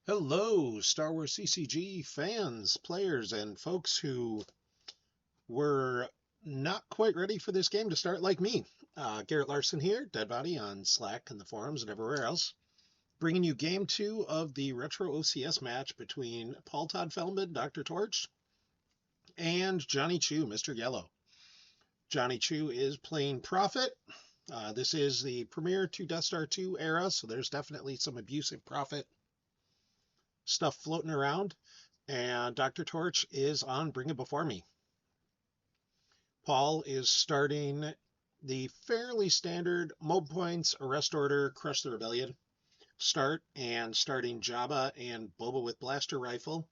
Hello, Star Wars CCG fans, players, and folks who were not quite ready for this game to start like me. Garrett Larson here, Dead Body on Slack and the forums and everywhere else, bringing you game 2 of the Retro OCS match between Todd Feldman, Dr. Torch, and Jonny Chu, Mr. Yellow. Jonny Chu is playing Prophet. This is the premiere to Death Star 2 era, so there's definitely some abusive Prophet stuff floating around. And Dr. Torch is on Bring It Before Me. Paul is starting the fairly standard mob points, arrest order, crush the rebellion start, and starting Jabba and Boba with blaster rifle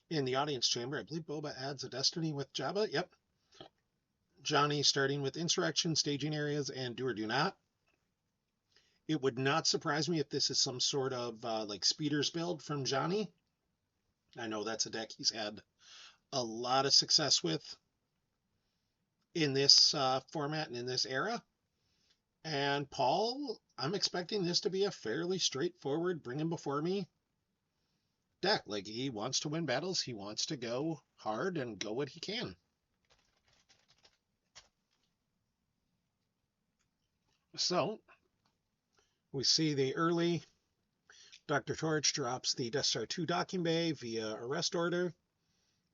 in the audience chamber. I believe Boba adds a destiny with Jabba. Yep. Jonny starting with insurrection, staging areas, and do or do not. It would not surprise me if this is some sort of like speeders build from Jonny. I know that's a deck he's had a lot of success with in this format and in this era. And Paul, I'm expecting this to be a fairly straightforward Bring Him Before Me deck. Like, he wants to win battles, he wants to go hard and go what he can. So, we see the early Dr. Torch drops the Death Star 2 docking bay via arrest order,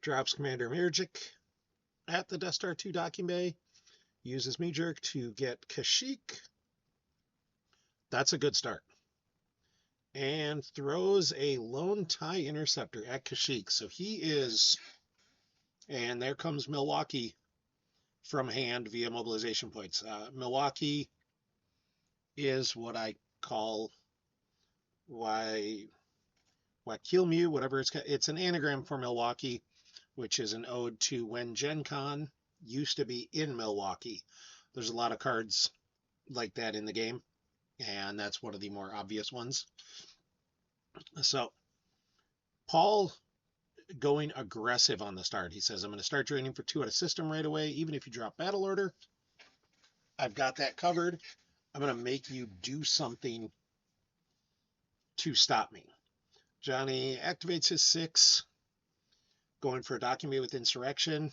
drops Commander Mirjik at the Death Star 2 docking bay, uses Mirjik to get Kashyyyk. That's a good start. And throws a lone TIE interceptor at Kashyyyk. So he is, and there comes Milwaukee from hand via mobilization points. Milwaukee is what I call Wakilmu, whatever it's an anagram for Milwaukee, which is an ode to when Gen Con used to be in Milwaukee. There's a lot of cards like that in the game, and that's one of the more obvious ones. So, Paul going aggressive on the start. He says, I'm going to start draining for 2 out of system right away, even if you drop battle order. I've got that covered. I'm going to make you do something to stop me. Jonny activates his 6, going for a document with insurrection.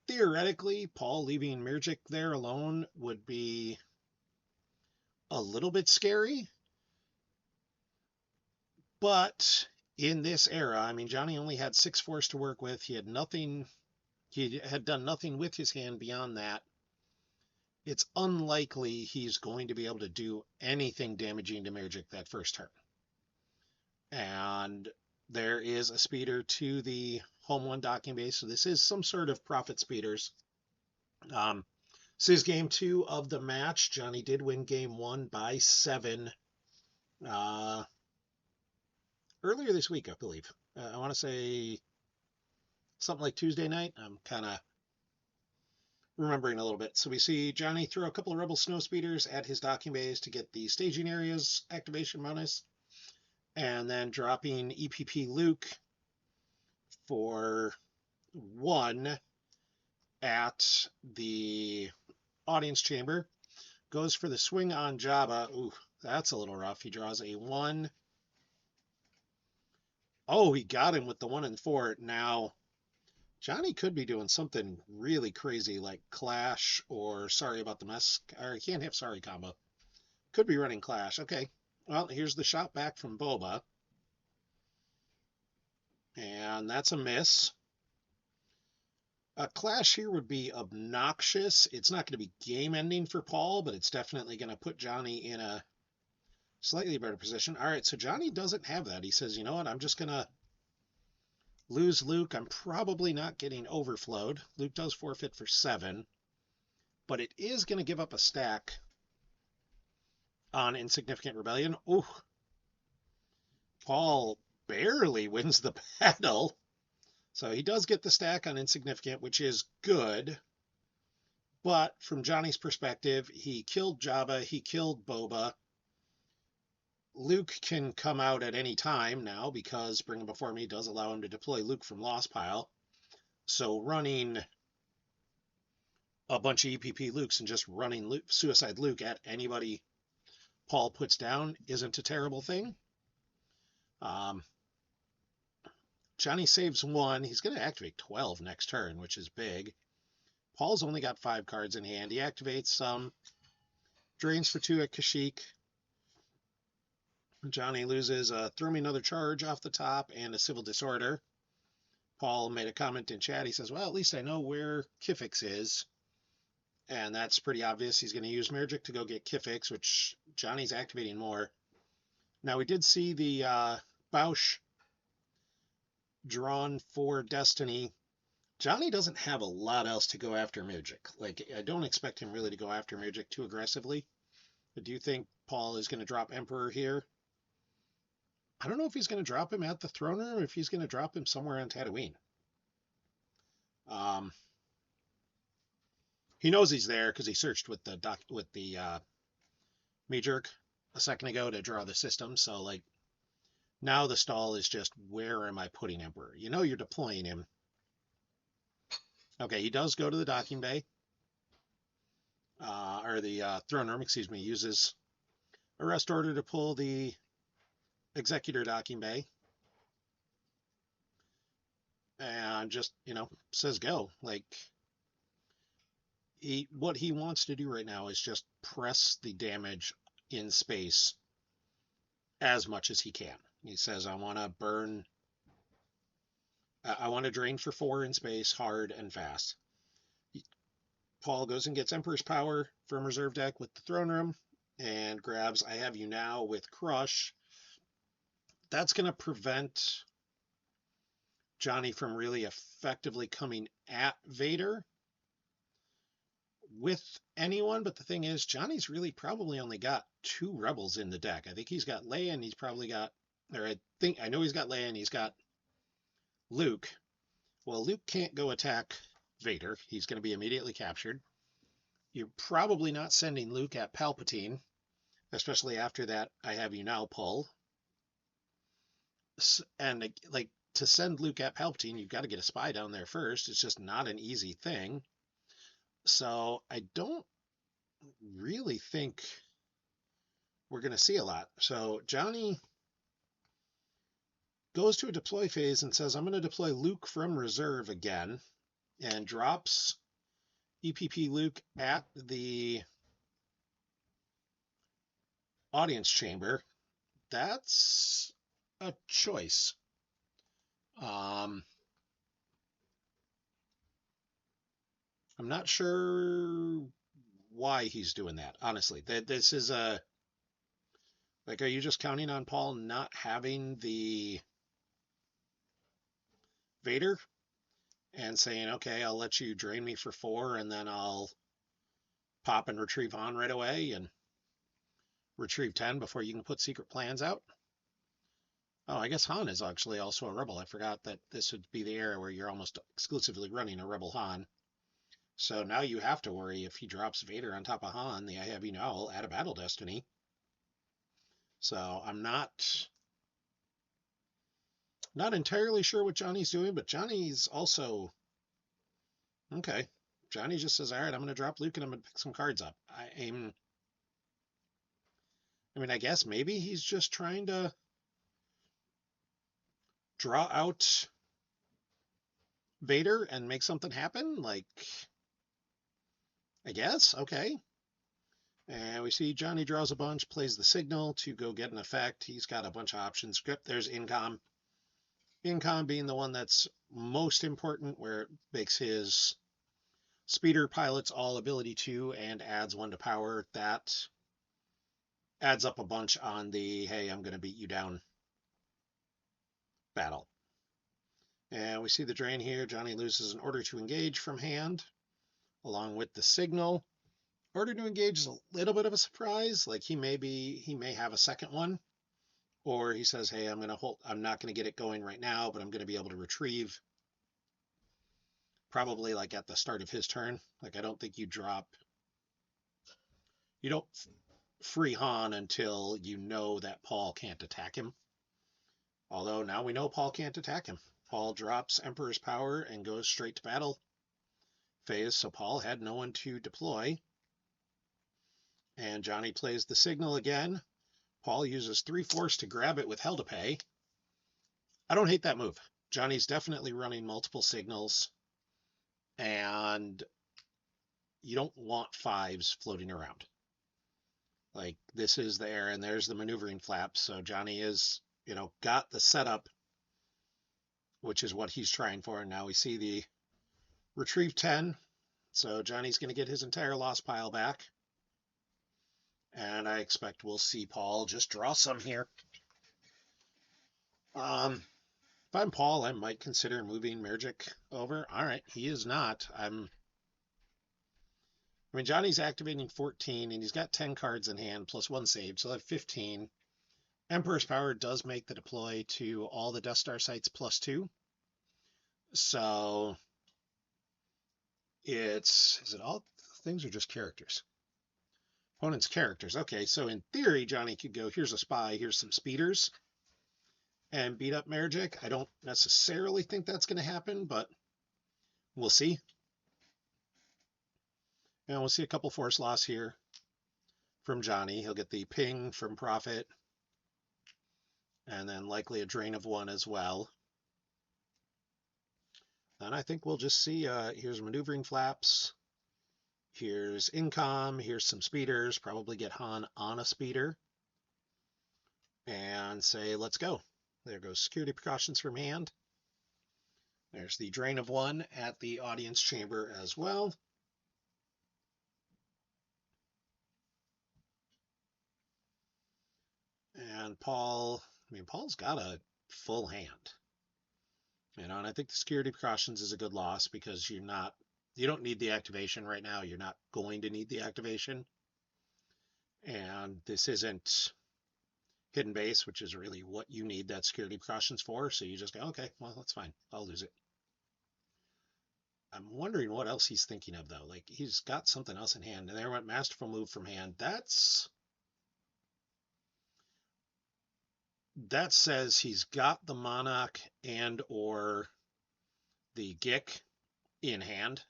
Theoretically, Paul leaving Mirjik there alone would be a little bit scary. But in this era, I mean, Jonny only had 6 force to work with. He had done nothing with his hand beyond that. It's unlikely he's going to be able to do anything damaging to Mirjik that first turn. And there is a speeder to the home 1 docking base, so this is some sort of Prophet speeders. This is game 2 of the match. Jonny did win game 1 by 7 earlier this week, I believe. I want to say something like Tuesday night. I'm kind of remembering a little bit. So we see Jonny throw a couple of Rebel snow speeders at his docking bays to get the staging areas activation bonus, and then dropping EPP Luke for 1 at the audience chamber. Goes for the swing on Jabba. Ooh, that's a little rough. He draws a 1. Oh, he got him with the 1 and 4. Now, Jonny could be doing something really crazy like Clash or Sorry About the Mess. Or he can't have Sorry combo. Could be running Clash. Okay. Well, here's the shot back from Boba. And that's a miss. A Clash here would be obnoxious. It's not going to be game ending for Paul, but it's definitely going to put Jonny in a slightly better position. All right, so Jonny doesn't have that. He says, you know what, I'm just going to lose Luke. I'm probably not getting overflowed. Luke does forfeit for 7, but it is going to give up a stack on Insignificant Rebellion. Ooh. Paul barely wins the battle. So he does get the stack on Insignificant, which is good. But from Jonny's perspective, he killed Jabba, he killed Boba. Luke can come out at any time now because Bring Him Before Me does allow him to deploy Luke from Lost Pile. So running a bunch of EPP Lukes and just running Suicide Luke at anybody Paul puts down isn't a terrible thing. Um, Jonny saves 1. He's going to activate 12 next turn, which is big. Paul's only got 5 cards in hand. He activates some, drains for 2 at Kashyyyk. Jonny loses throw me another charge off the top and a civil disorder. Paul made a comment in chat. He says, well, at least I know where Kifix is. And that's pretty obvious. He's going to use Magic to go get Kifix, which Jonny's activating more. Now, we did see the Bausch drawn for Destiny. Jonny doesn't have a lot else to go after Magic. Like, I don't expect him really to go after Magic too aggressively. I do think Paul is going to drop Emperor here. I don't know if he's going to drop him at the throne room or if he's going to drop him somewhere on Tatooine. He knows he's there because he searched with the Majork a second ago to draw the system. So, like, now the stall is just, where am I putting Emperor? You know you're deploying him. Okay, he does go to the docking bay. Or the throne room, excuse me, uses arrest order to pull the executor docking bay. And just, says go. Like, what he wants to do right now is just press the damage in space as much as he can. He says, I want to burn, I want to drain for 4 in space, hard and fast. Paul goes and gets Emperor's Power from reserve deck with the throne room and grabs I Have You Now with Crush. That's going to prevent Jonny from really effectively coming at Vader with anyone, but the thing is, Johnny's really probably only got 2 rebels in the deck. I think he's got Leia and he's probably got, or I know he's got Leia and he's got Luke. Well, Luke can't go attack Vader. He's going to be immediately captured. You're probably not sending Luke at Palpatine, especially after that I Have You Now pull. And like, to send Luke at Palpatine, you've got to get a spy down there first. It's just not an easy thing. So I don't really think we're going to see a lot. So Jonny goes to a deploy phase and says, I'm going to deploy Luke from reserve again, and drops EPP Luke at the audience chamber. That's a choice. I'm not sure why he's doing that, honestly. This is a, like, are you just counting on Paul not having the Vader and saying, okay, I'll let you drain me for 4 and then I'll pop and retrieve Han right away and retrieve 10 before you can put secret plans out? Oh, I guess Han is actually also a rebel. I forgot that this would be the era where you're almost exclusively running a rebel Han. So now you have to worry if he drops Vader on top of Han, the I Have You Now will add a battle destiny. So I'm not entirely sure what Jonny's doing, but Jonny's also, okay. Jonny just says, all right, I'm going to drop Luke and I'm going to pick some cards up. I mean, I guess maybe he's just trying to draw out Vader and make something happen. Like, I guess, okay. And we see Jonny draws a bunch, plays the signal to go get an effect. He's got a bunch of options. Script, there's Incom. Incom being the one that's most important, where it makes his speeder pilots all ability 2 and adds 1 to power. That adds up a bunch on the, hey, I'm going to beat you down battle. And we see the drain here. Jonny loses an order to engage from hand, along with the signal. Order to engage is a little bit of a surprise. Like, he may have a second one, or he says, hey, I'm not going to get it going right now, but I'm going to be able to retrieve probably like at the start of his turn. Like, I don't think you don't free Han until you know that Paul can't attack him. Although now we know Paul can't attack him. Paul drops Emperor's Power and goes straight to battle phase, so Paul had no one to deploy. And Jonny plays the signal again. Paul uses 3 force to grab it with hell to pay. I don't hate that move. Jonny's definitely running multiple signals, and you don't want 5s floating around. Like, this is there, and there's the maneuvering flap. So Jonny is, got the setup, which is what he's trying for. And now we see the retrieve 10. So Jonny's going to get his entire loss pile back. And I expect we'll see Paul just draw some here. If I'm Paul, I might consider moving Mergic over. All right, he is not. Jonny's activating 14, and he's got 10 cards in hand, plus 1 save, so I have 15. Emperor's Power does make the deploy to all the Death Star sites plus 2. So is it all things or just characters? Opponent's characters. Okay, so in theory, Jonny could go, here's a spy, here's some speeders, and beat up Mergic. I don't necessarily think that's going to happen, but we'll see. And we'll see a couple force loss here from Jonny. He'll get the ping from Prophet, and then likely a drain of 1 as well. And I think we'll just see, here's maneuvering flaps, here's incom, here's some speeders, probably get Han on a speeder, and say, let's go. There goes security precautions from hand. There's the drain of 1 at the audience chamber as well. And Paul's got a full hand. And I think the security precautions is a good loss because you don't need the activation right now. You're not going to need the activation. And this isn't hidden base, which is really what you need that security precautions for. So you just go, okay, well, that's fine. I'll lose it. I'm wondering what else he's thinking of, though. Like, he's got something else in hand. And there went Masterful Move from hand. That says he's got the Monarch and or the Gick in hand.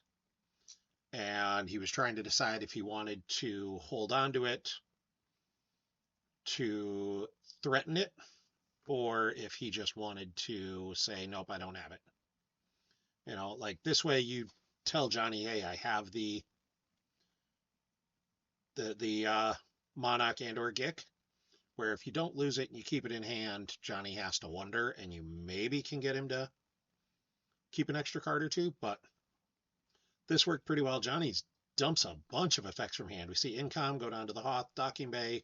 And he was trying to decide if he wanted to hold on to it to threaten it, or if he just wanted to say, nope, I don't have it. Like this way you tell Jonny, hey, I have the Monarch and or Gick, where if you don't lose it and you keep it in hand, Jonny has to wonder, and you maybe can get him to keep an extra card or 2, but this worked pretty well. Jonny dumps a bunch of effects from hand. We see Incom go down to the Hoth, Docking Bay,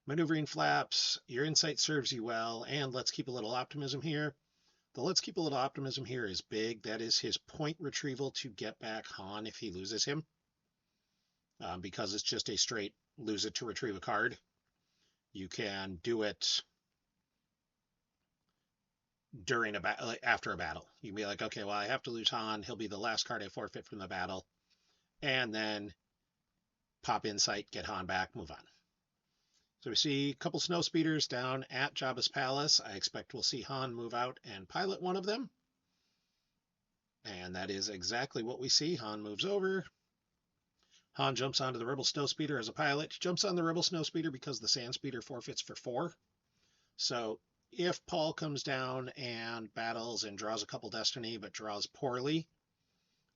maneuvering flaps, your insight serves you well, and let's keep a little optimism here. The let's keep a little optimism here is big. That is his point retrieval to get back Han if he loses him, because it's just a straight lose it to retrieve a card. You can do it during after a battle. You can be like, okay, well, I have to lose Han. He'll be the last card I forfeit from the battle, and then pop insight, get Han back, move on. So we see a couple snow speeders down at Jabba's palace. I expect we'll see Han move out and pilot one of them. And that is exactly what we see. Han moves over. Han jumps onto the Rebel snow speeder as a pilot. He jumps on the Rebel snow speeder because the sand speeder forfeits for 4. So if Paul comes down and battles and draws a couple destiny but draws poorly,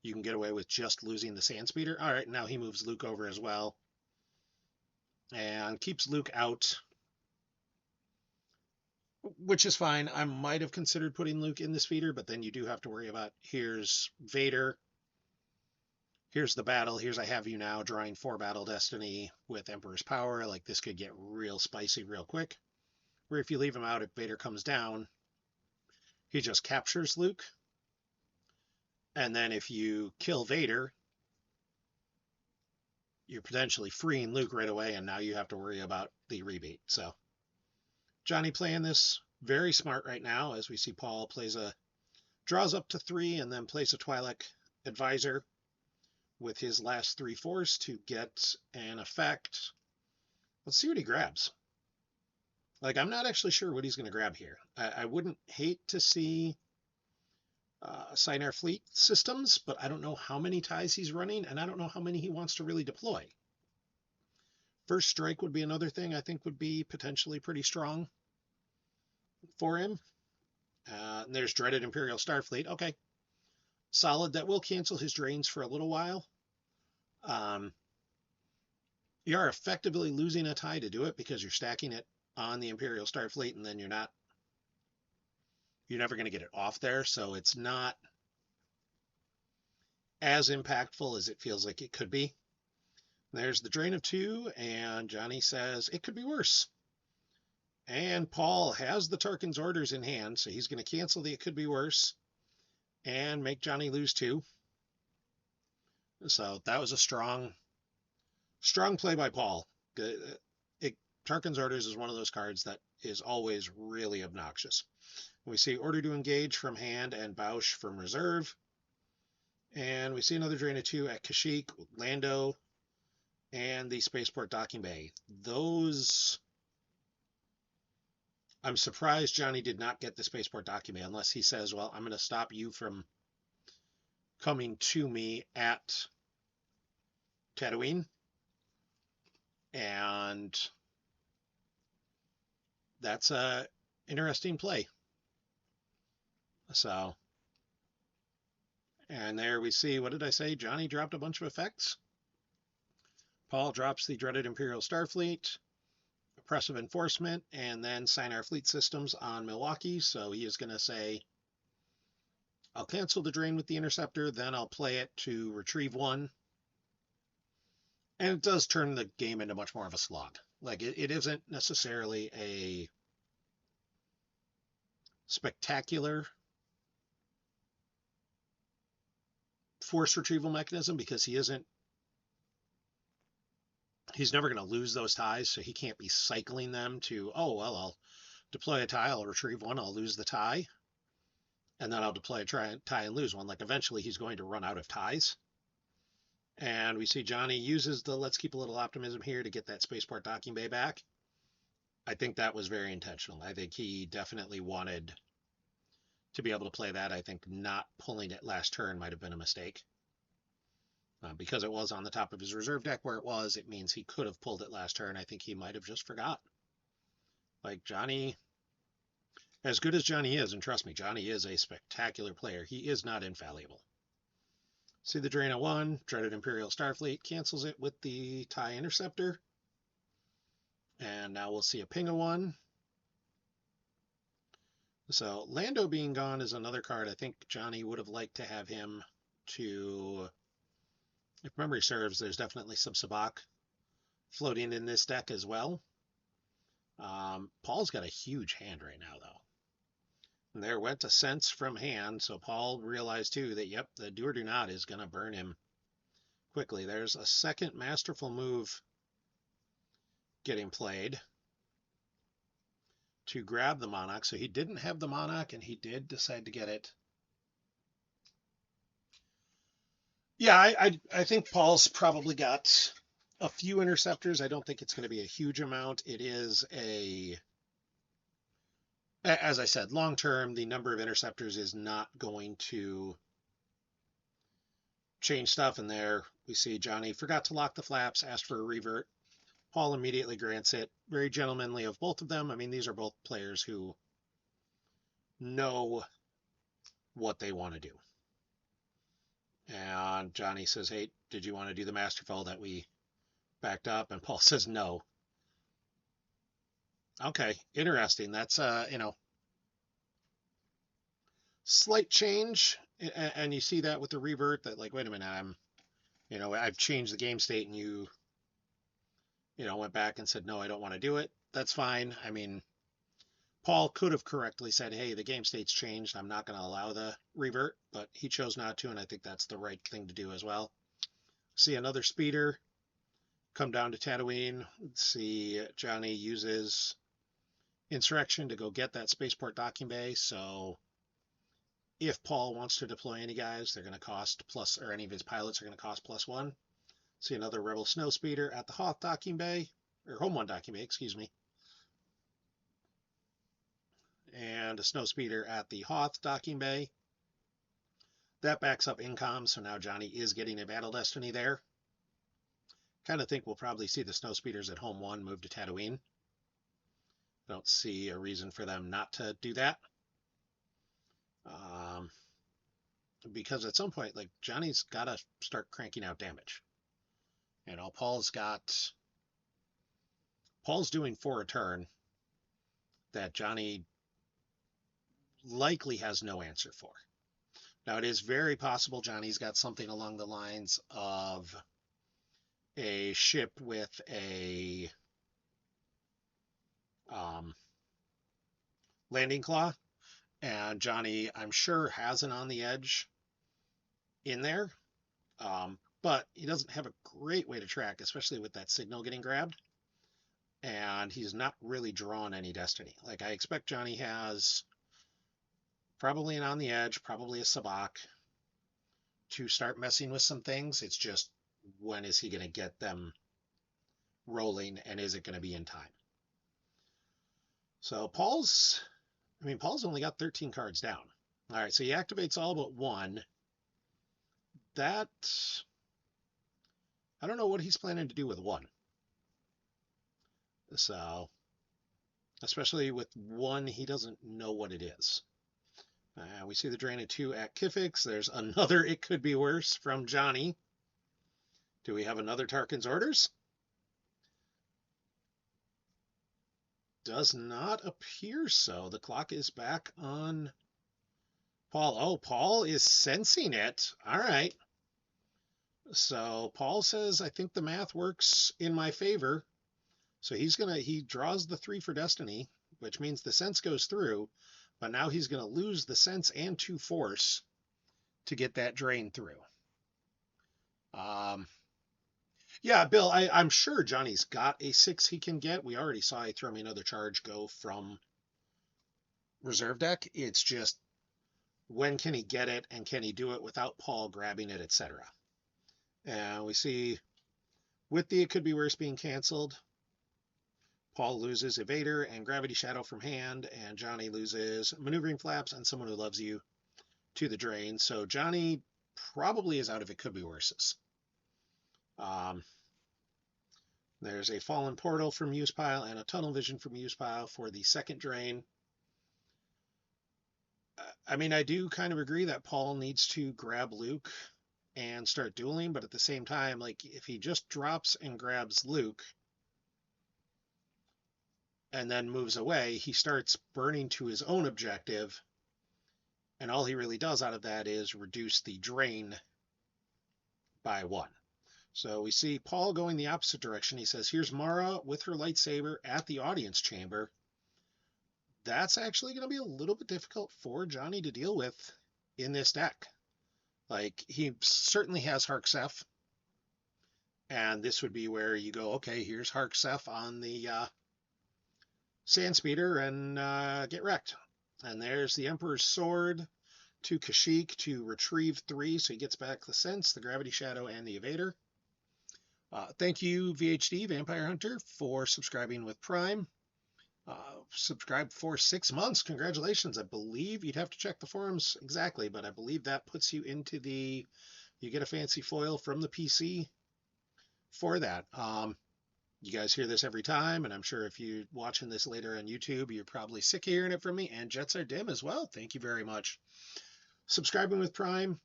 you can get away with just losing the sand speeder. All right, now he moves Luke over as well and keeps Luke out, which is fine. I might have considered putting Luke in this feeder, but then you do have to worry about, here's Vader, here's the battle, here's I have you now drawing 4 battle destiny with Emperor's Power. Like, this could get real spicy real quick. Where if you leave him out, if Vader comes down, he just captures Luke. And then if you kill Vader, you're potentially freeing Luke right away, and now you have to worry about the rebate. So Jonny playing this very smart right now, as we see Paul draws up to 3 and then plays a Twi'lek Advisor with his last 3 force to get an effect. Let's see what he grabs. Like, I'm not actually sure what he's going to grab here. I wouldn't hate to see Signar Fleet systems, but I don't know how many ties he's running, and I don't know how many he wants to really deploy. First strike would be another thing I think would be potentially pretty strong for him. And there's dreaded Imperial Starfleet. Okay, solid. That will cancel his drains for a little while. You are effectively losing a tie to do it because you're stacking it on the Imperial Starfleet, and then you're never going to get it off there. So it's not as impactful as it feels like it could be. There's the drain of 2, and Jonny says it could be worse. And Paul has the Tarkin's orders in hand, so he's going to cancel the it could be worse and make Jonny lose 2. So that was a strong play by Paul. Tarkin's orders is one of those cards that is always really obnoxious. We see order to engage from hand and Bausch from reserve. And we see another drain of 2 at Kashyyyk, Lando, and the Spaceport Docking Bay. Those... I'm surprised Jonny did not get the Spaceport Docking Bay unless he says, well, I'm going to stop you from coming to me at Tatooine. And that's a interesting play. So, and there we see, what did I say? Jonny dropped a bunch of effects. Paul drops the dreaded Imperial Starfleet, oppressive enforcement, and then sign our fleet systems on Milwaukee. So he is going to say, I'll cancel the drain with the interceptor, then I'll play it to retrieve 1. And it does turn the game into much more of a slog. Like, it isn't necessarily a spectacular force retrieval mechanism because he's never going to lose those ties, so he can't be cycling them to, oh, well, I'll deploy a tie, I'll retrieve 1, I'll lose the tie, and then I'll deploy a tie and lose 1. Like, eventually he's going to run out of ties. And we see Jonny uses the let's keep a little optimism here to get that Spaceport Docking Bay back. I think that was very intentional. I think he definitely wanted to be able to play that. I think not pulling it last turn might have been a mistake. Because it was on the top of his reserve deck where it was, it means he could have pulled it last turn. I think he might have just forgot. Like, Jonny, as good as Jonny is, and trust me, Jonny is a spectacular player, he is not infallible. See the drain of 1, dreaded Imperial Starfleet, cancels it with the TIE Interceptor. And now we'll see a ping of 1. So Lando being gone is another card. I think Jonny would have liked to have him to, if memory serves, there's definitely some Sabacc floating in this deck as well. Paul's got a huge hand right now, though. And there went a sense from hand, so Paul realized too that, yep, the do or do not is going to burn him quickly. There's a second masterful move getting played to grab the Monarch. So he didn't have the Monarch, and he did decide to get it. Yeah, I think Paul's probably got a few interceptors. I don't think it's going to be a huge amount. It is as I said, long term, the number of interceptors is not going to change stuff. And there we see Jonny forgot to lock the flaps, asked for a revert. Paul immediately grants it. Very gentlemanly of both of them. I mean, these are both players who know what they want to do. And Jonny says, hey, did you want to do the masterful that we backed up? And Paul says, no. Okay, interesting. That's, slight change. And you see that with the revert that, like, wait a minute, I've changed the game state and you went back and said, no, I don't want to do it. That's fine. I mean, Paul could have correctly said, hey, the game state's changed, I'm not going to allow the revert, but he chose not to, and I think that's the right thing to do as well. See another speeder come down to Tatooine. See Jonny uses Insurrection to go get that Spaceport Docking Bay, so if Paul wants to deploy any guys, they're going to cost plus, or any of his pilots are going to cost +1. See another Rebel Snow Speeder at the Hoth Docking Bay, or Home One Docking Bay, excuse me. And a Snow Speeder at the Hoth Docking Bay. That backs up Incom, so now Jonny is getting a Battle Destiny there. kind of think we'll probably see the snow speeders at home 1 move to Tatooine. Don't see a reason for them not to do that. Because at some point, like, Johnny's got to start cranking out damage. You know, Paul's doing for a turn that Jonny likely has no answer for. Now, it is very possible Johnny's got something along the lines of a ship with a landing claw, and Jonny, I'm sure, has an on the edge in there, but he doesn't have a great way to track, especially with that signal getting grabbed, and he's not really drawn any destiny. Like, I expect Jonny has probably an on the edge, probably a sabak to start messing with some things. It's just, when is he going to get them rolling, and is it going to be in time? So Paul's only got 13 cards down. All right, so he activates all but 1. That, I don't know what he's planning to do with 1. So, especially with 1, he doesn't know what it is. We see the drain of 2 at Kifix. There's another It Could Be Worse from Jonny. Do we have another Tarkin's Orders? Does not appear so. The clock is back on Paul. Oh, Paul is sensing it. All right. So Paul says, I think the math works in my favor. So he draws the 3 for destiny, which means the sense goes through, but now he's going to lose the sense and 2 force to get that drain through. Yeah, Bill, I'm sure Johnny's got a 6 he can get. We already saw a Throw Me Another Charge go from reserve deck. It's just, when can he get it, and can he do it without Paul grabbing it, etc. And we see, with the It Could Be Worse being canceled, Paul loses Evader and Gravity Shadow from hand, and Jonny loses Maneuvering Flaps and Someone Who Loves You to the drain. So Jonny probably is out of It Could Be Worses. There's a Fallen Portal from Use Pile and a Tunnel Vision from Use Pile for the second drain. I mean, I do kind of agree that Paul needs to grab Luke and start dueling, but at the same time, like, if he just drops and grabs Luke and then moves away, he starts burning to his own objective, and all he really does out of that is reduce the drain by 1. So we see Paul going the opposite direction. He says, here's Mara with her lightsaber at the audience chamber. That's actually going to be a little bit difficult for Jonny to deal with in this deck. Like, he certainly has Harksef, and this would be where you go, okay, here's Harksef on the Sand Speeder, and get wrecked. And there's the Emperor's Sword to Kashyyyk to retrieve 3, so he gets back the Sense, the Gravity Shadow, and the Evader. Thank you, VHD, Vampire Hunter, for subscribing with Prime. Subscribed for 6 months. Congratulations. I believe you'd have to check the forums exactly, but I believe that puts you into the, you get a fancy foil from the PC for that. You guys hear this every time, and I'm sure if you're watching this later on YouTube, you're probably sick of hearing it from me, and Jets are dim as well. Thank you very much. Subscribing with Prime,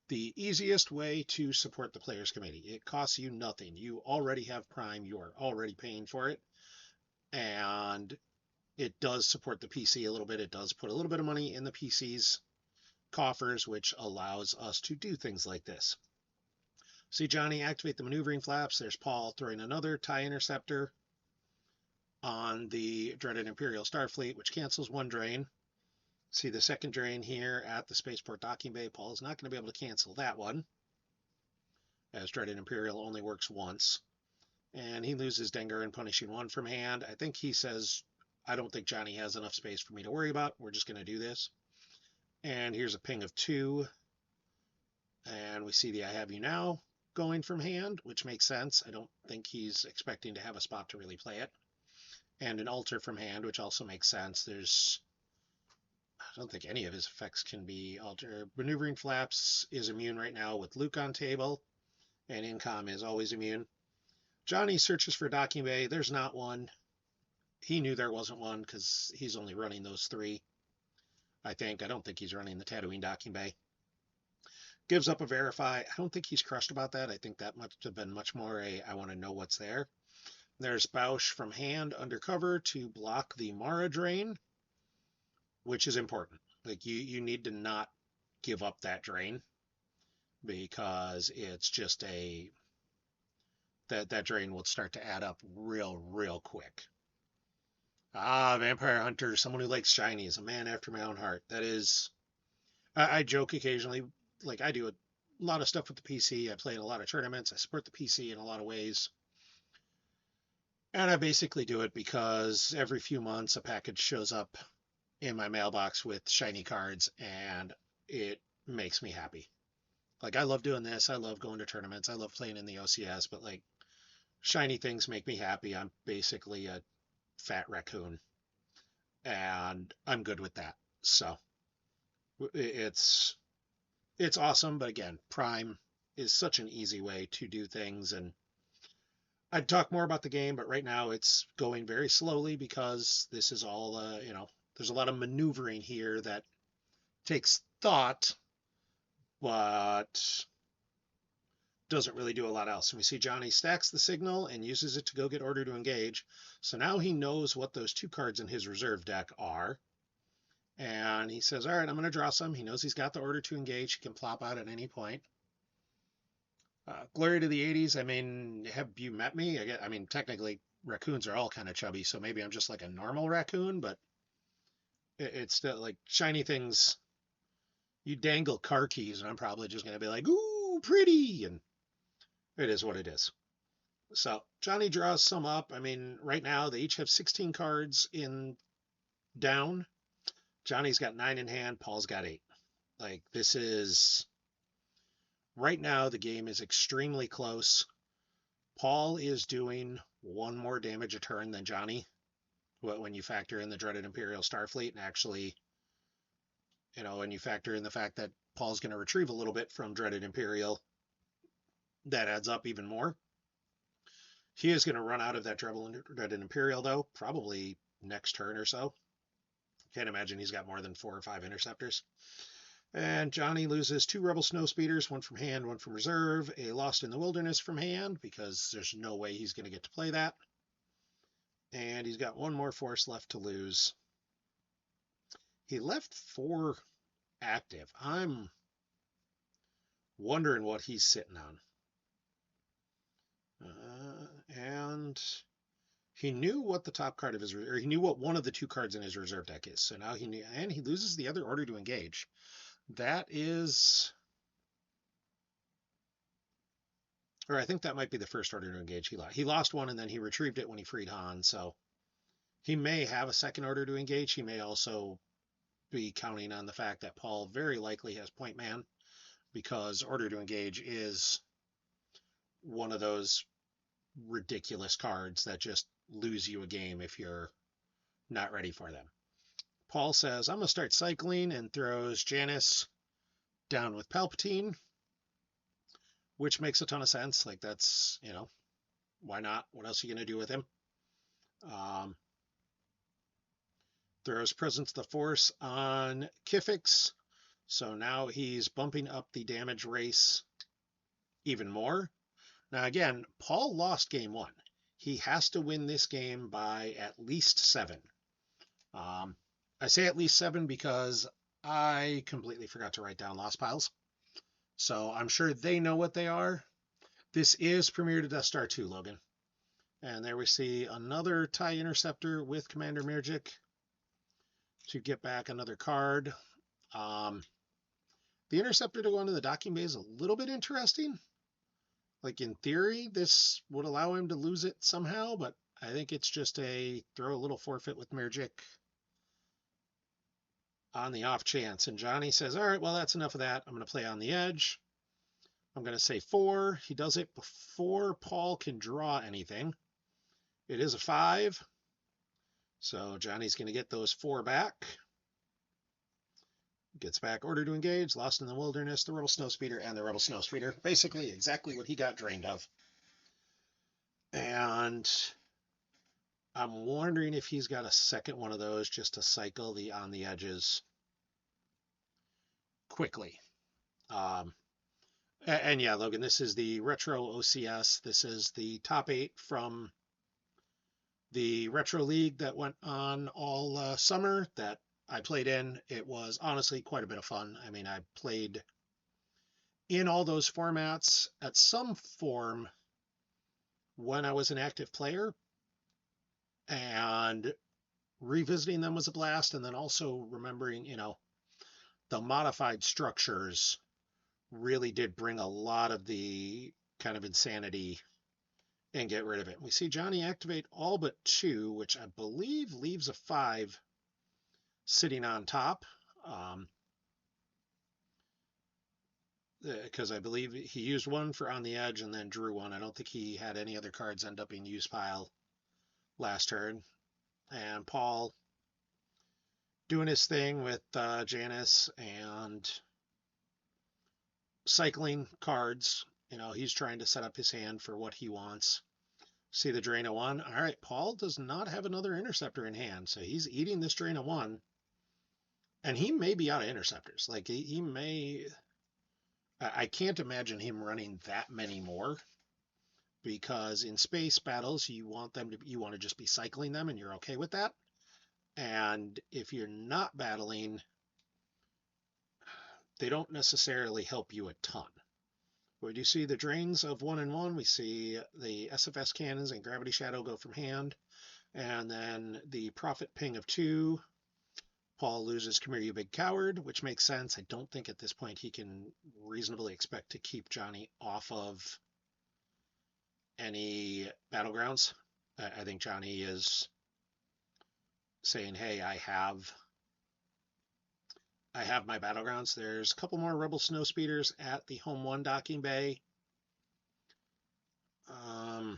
the easiest way to support the Players Committee. It costs you nothing. You already have Prime. You are already paying for it. And it does support the PC a little bit. It does put a little bit of money in the PC's coffers, which allows us to do things like this. See Jonny activate the Maneuvering Flaps. There's Paul throwing another TIE Interceptor on the dreaded Imperial Starfleet, which cancels 1 drain. See the second drain here at the Spaceport Docking Bay. Paul is not going to be able to cancel that one, as dreaded Imperial only works once. And he loses Dengar and Punishing 1 from hand. I think he says, I don't think Jonny has enough space for me to worry about. We're just going to do this. And here's a ping of 2. And we see the I Have You Now going from hand, which makes sense. I don't think he's expecting to have a spot to really play it. And an altar from hand, which also makes sense. I don't think any of his effects can be altered. Maneuvering Flaps is immune right now with Luke on table, and Incom is always immune. Jonny searches for a docking bay. There's not one. He knew there wasn't one because he's only running those 3. I think. I don't think he's running the Tatooine docking bay. Gives up a verify. I don't think he's crushed about that. I think that must have been much more I want to know what's there. There's Bausch from hand undercover to block the Mara drain, which is important. Like you need to not give up that drain because it's just that drain will start to add up real quick. Vampire Hunter, someone who likes shinies, a man after my own heart. That is, I joke occasionally, like I do a lot of stuff with the PC. I play in a lot of tournaments. I support the PC in a lot of ways. And I basically do it because every few months a package shows up in my mailbox with shiny cards and it makes me happy. Like I love doing this. I love going to tournaments. I love playing in the OCS, but like shiny things make me happy. I'm basically a fat raccoon and I'm good with that. So it's awesome. But again, Prime is such an easy way to do things. And I'd talk more about the game, but right now it's going very slowly because this is all, there's a lot of maneuvering here that takes thought, but doesn't really do a lot else. And we see Jonny stacks the signal and uses it to go get order to engage. So now he knows what those 2 cards in his reserve deck are. And he says, all right, I'm going to draw some. He knows he's got the order to engage. He can plop out at any point. Glory to the 80s. I mean, have you met me? I mean, technically, raccoons are all kind of chubby, so maybe I'm just like a normal raccoon, but it's still like shiny things. You dangle car keys, and I'm probably just going to be like, ooh, pretty, and it is what it is. So Jonny draws some up. I mean, right now, they each have 16 cards in down. Jonny's got 9 in hand. Paul's got 8. Like, this is... Right now, the game is extremely close. Paul is doing 1 more damage a turn than Jonny when you factor in the dreaded Imperial Starfleet and actually, when you factor in the fact that Paul's going to retrieve a little bit from dreaded Imperial, that adds up even more. He is going to run out of that dreaded Imperial, though, probably next turn or so. Can't imagine he's got more than 4 or 5 interceptors. And Jonny loses 2 Rebel Snowspeeders, 1 from hand, 1 from reserve, a Lost in the Wilderness from hand, because there's no way he's going to get to play that. And he's got 1 more force left to lose. He left 4 active. I'm wondering what he's sitting on. And he knew what the top card of his, or he knew what one of the 2 cards in his reserve deck is. So now he knew, and he loses the other order to engage. That is, or I think that might be the first order to engage he lost. He lost 1 and then he retrieved it when he freed Han. So he may have a second order to engage. He may also be counting on the fact that Paul very likely has point man, because order to engage is one of those ridiculous cards that just lose you a game if you're not ready for them. Paul says, I'm going to start cycling, and throws Janice down with Palpatine, which makes a ton of sense. Like, that's, why not? What else are you going to do with him? Throws Presence of the Force on Kifix, so now he's bumping up the damage race even more. Now, again, Paul lost game 1. He has to win this game by at least 7. I say at least 7 because I completely forgot to write down lost piles. So I'm sure they know what they are. This is Premier to Death Star 2, Logan. And there we see another TIE Interceptor with Commander Mirjik to get back another card. The Interceptor to go into the docking bay is a little bit interesting. Like, in theory, this would allow him to lose it somehow, but I think it's just a throw a little forfeit with Mirjik on the off chance. And Jonny says, all right, well, that's enough of that. I'm going to play on the edge. I'm going to say 4. He does it before Paul can draw anything. It is a 5. So Johnny's going to get those 4 back. Gets back order to engage, Lost in the Wilderness, the Rebel Snowspeeder, and the Rebel Snowspeeder. Basically exactly what he got drained of. And I'm wondering if he's got a second one of those just to cycle the on the edges quickly. Um, and yeah, Logan, this is the Retro OCS. This is the top 8 from the Retro League that went on all summer that I played in. It was honestly quite a bit of fun. I mean, I played in all those formats at some form when I was an active player, and revisiting them was a blast. And then also remembering, the modified structures really did bring a lot of the kind of insanity and get rid of it. We see Jonny activate all but 2, which I believe leaves a 5 sitting on top. Because I believe he used one for on the edge and then drew one. I don't think he had any other cards end up in use pile last turn. And Paul doing his thing with Janice and cycling cards. He's trying to set up his hand for what he wants. See the drain of 1. All right, Paul does not have another interceptor in hand, so he's eating this drain of 1. And he may be out of interceptors. Like, he may... I can't imagine him running that many more, because in space battles, you want to just be cycling them, and you're okay with that. And if you're not battling, they don't necessarily help you a ton. We do see the drains of 1 and 1. We see the SFS cannons and Gravity Shadow go from hand. And then the Prophet Ping of 2. Paul loses Come Here, You Big Coward, which makes sense. I don't think at this point he can reasonably expect to keep Jonny off of any battlegrounds. I think Jonny is saying, hey, I have my battlegrounds. There's a couple more Rebel Snowspeeders at the Home 1 docking bay. I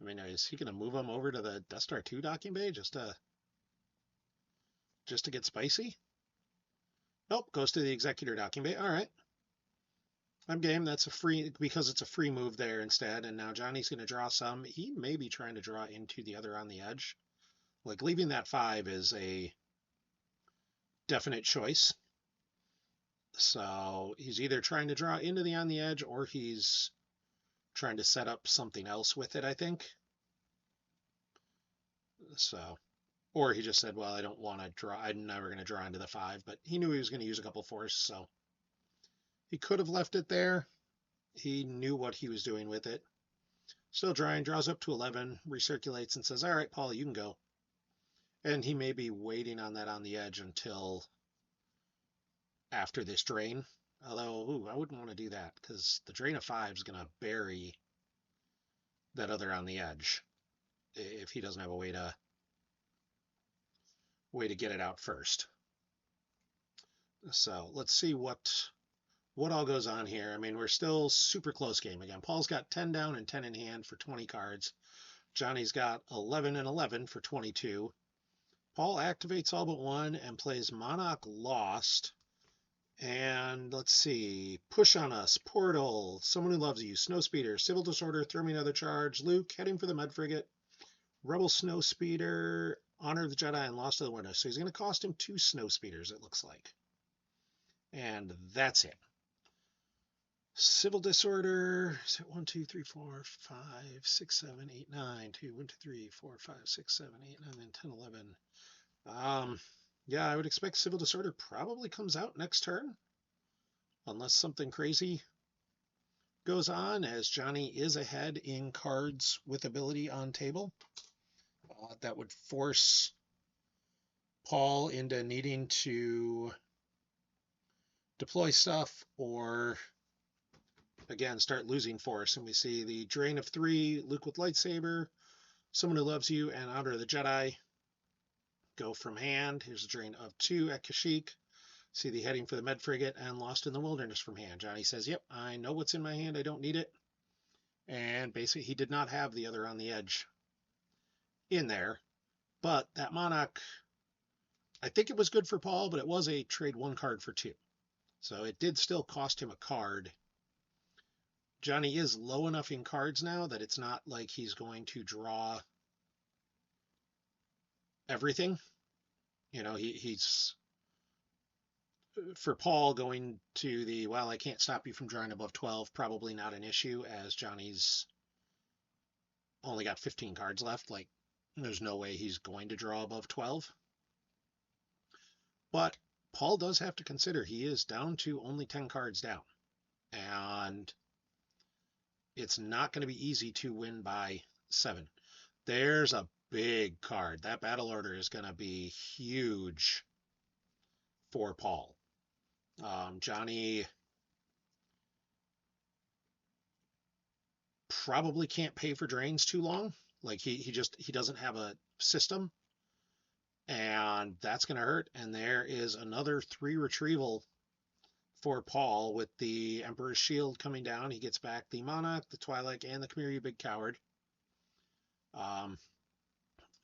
mean, is he going to move them over to the Death Star 2 docking bay just to get spicy? Nope, goes to the Executor docking bay. All right. I'm game. That's a free, because it's a free move there instead. And now Jonny's going to draw some. He may be trying to draw into the other on the edge. Like, leaving that 5 is a definite choice. So he's either trying to draw into the on the edge, or he's trying to set up something else with it, I think. So, or he just said, well, I don't want to draw. I'm never going to draw into the 5, but he knew he was going to use a couple force, so he could have left it there. He knew what he was doing with it. Still drawing, draws up to 11, recirculates and says, all right, Paul, you can go. And he may be waiting on that on the edge until after this drain. Although, I wouldn't want to do that, because the drain of 5 is going to bury that other on the edge if he doesn't have a way to get it out first. So let's see what all goes on here. I mean, we're still super close game. Again, Paul's got 10 down and 10 in hand for 20 cards. Jonny's got 11 and 11 for 22. Paul activates all but 1 and plays Monarch Lost. And let's see, Push on Us, Portal, Someone Who Loves You, Snowspeeder, Civil Disorder, Throw Me Another Charge, Luke, Heading for the Med Frigate, Rebel Snowspeeder, Honor of the Jedi, and Lost to the Window. So he's going to cost him 2 Snowspeeders, it looks like. And that's it. Civil Disorder, is it 1, 2, 3, 4, 5, 6, 7, 8, 9, 2, 1, 2, 3, 4, 5, 6, 7, 8, 9, and 10, 11. Yeah, I would expect Civil Disorder probably comes out next turn, unless something crazy goes on, as Jonny is ahead in cards with ability on table. That would force Paul into needing to deploy stuff, or again start losing force. And we see the drain of 3, Luke with lightsaber, Someone Who Loves You, and Honor of the Jedi go from hand. Here's a drain of 2 at Kashyyyk. See the Heading for the Med Frigate and Lost in the Wilderness from hand. Jonny says, yep, I know what's in my hand. I don't need it. And basically, he did not have the other on the edge in there. But that Monarch, I think it was good for Paul, but it was a trade 1 card for 2. So it did still cost him a card Jonny is low enough in cards now that it's not like he's going to draw everything. You know, he's for Paul going to the, well, I can't stop you from drawing above 12, probably not an issue, as Jonny's only got 15 cards left. Like, there's no way he's going to draw above 12. But Paul does have to consider he is down to only 10 cards down. And it's not going to be easy to win by 7. There's a big card. That battle order is going to be huge for Paul. Jonny probably can't pay for drains too long. Like he doesn't have a system, and that's going to hurt. And there is another 3 retrieval for Paul with the Emperor's Shield coming down. He gets back the Monarch, the Twilight, and the Come Here, You Big Coward.